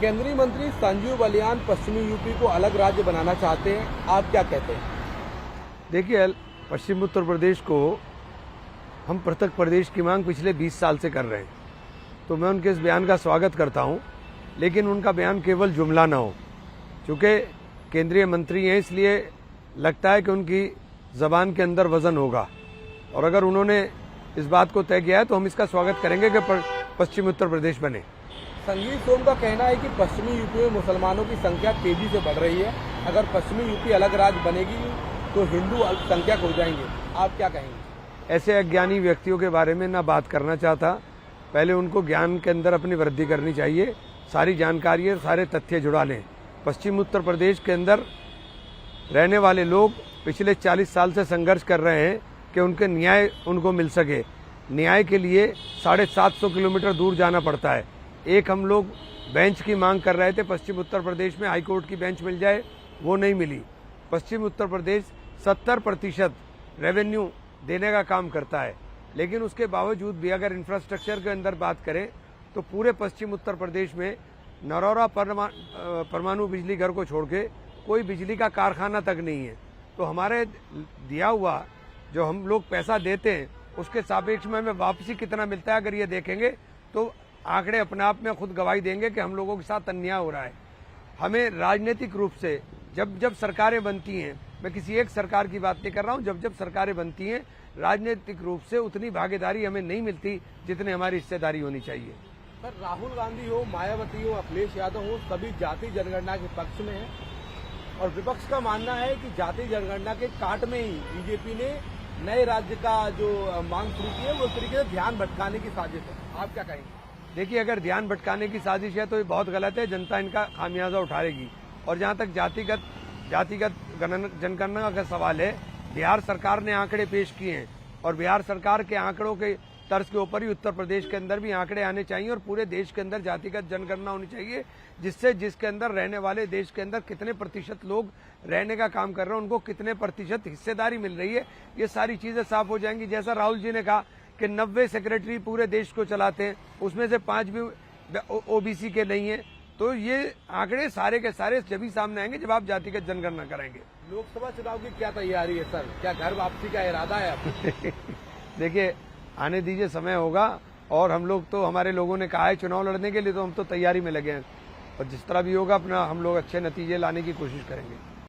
केंद्रीय मंत्री संजीव बालियान पश्चिमी यूपी को अलग राज्य बनाना चाहते हैं, आप क्या कहते हैं? देखिए, पश्चिम उत्तर प्रदेश को हम पृथक प्रदेश की मांग पिछले 20 साल से कर रहे हैं, तो मैं उनके इस बयान का स्वागत करता हूं, लेकिन उनका बयान केवल जुमला ना हो। चूँकि केंद्रीय मंत्री हैं, इसलिए लगता है कि उनकी जबान के अंदर वजन होगा, और अगर उन्होंने इस बात को तय किया है तो हम इसका स्वागत करेंगे कि पश्चिमी उत्तर प्रदेश बने। संजीव सोम का कहना है कि पश्चिमी यूपी में मुसलमानों की संख्या तेजी से बढ़ रही है, अगर पश्चिमी यूपी अलग राज्य बनेगी तो हिंदू अल्पसंख्यक हो जाएंगे, आप क्या कहेंगे? ऐसे अज्ञानी व्यक्तियों के बारे में ना बात करना चाहता। पहले उनको ज्ञान के अंदर अपनी वृद्धि करनी चाहिए, सारी जानकारी और सारे तथ्य जुड़ा लें। पश्चिम उत्तर प्रदेश के अंदर रहने वाले लोग पिछले 40 साल से संघर्ष कर रहे हैं कि उनके न्याय उनको मिल सके। न्याय के लिए 750 किलोमीटर दूर जाना पड़ता है। एक हम लोग बेंच की मांग कर रहे थे, पश्चिम उत्तर प्रदेश में हाईकोर्ट की बेंच मिल जाए, वो नहीं मिली। पश्चिम उत्तर प्रदेश 70% रेवेन्यू देने का काम करता है, लेकिन उसके बावजूद भी अगर इंफ्रास्ट्रक्चर के अंदर बात करें तो पूरे पश्चिम उत्तर प्रदेश में नरौरा परमाणु बिजली घर को छोड़ के कोई बिजली का कारखाना तक नहीं है। तो हमारे दिया हुआ जो हम लोग पैसा देते हैं उसके सापेक्ष में हमें वापसी कितना मिलता है, अगर ये देखेंगे तो आंकड़े अपने आप में खुद गवाही देंगे कि हम लोगों के साथ अन्याय हो रहा है। हमें राजनीतिक रूप से जब सरकारें बनती हैं, मैं किसी एक सरकार की बात नहीं कर रहा हूं, जब सरकारें बनती हैं राजनीतिक रूप से उतनी भागीदारी हमें नहीं मिलती जितनी हमारी हिस्सेदारी होनी चाहिए। सर, राहुल गांधी हो, मायावती हो, अखिलेश यादव हो, सभी जाति जनगणना के पक्ष में है, और विपक्ष का मानना है कि जाति जनगणना के काट में ही बीजेपी ने नए राज्य का जो मांग शुरू की है वो इस तरीके से ध्यान भटकाने की साजिश है, आप क्या कहेंगे? देखिए, अगर ध्यान भटकाने की साजिश है तो ये बहुत गलत है, जनता इनका खामियाजा उठाएगी। और जहां तक जातिगत जनगणना का सवाल है, बिहार सरकार ने आंकड़े पेश किए हैं, और बिहार सरकार के आंकड़ों के तर्ज के ऊपर ही उत्तर प्रदेश के अंदर भी आंकड़े आने चाहिए, और पूरे देश के अंदर जातिगत जनगणना होनी चाहिए, जिसके अंदर रहने वाले देश के अंदर कितने प्रतिशत लोग रहने का काम कर रहे हैं, उनको कितने प्रतिशत हिस्सेदारी मिल रही है, ये सारी चीजें साफ हो जाएंगी। जैसा राहुल जी ने कहा कि 90 सेक्रेटरी पूरे देश को चलाते हैं, उसमें से 5 भी ओबीसी के नहीं है, तो ये आंकड़े सारे के सारे जब ही सामने आएंगे जब आप जातिगत जनगणना कराएंगे। लोकसभा चुनाव की क्या तैयारी है सर, क्या घर वापसी का इरादा है आपका? देखिए, आने दीजिए, समय होगा, और हम लोग तो, हमारे लोगों ने कहा है चुनाव लड़ने के लिए, तो हम तो तैयारी में लगे हैं, और जिस तरह भी होगा अपना हम लोग अच्छे नतीजे लाने की कोशिश करेंगे।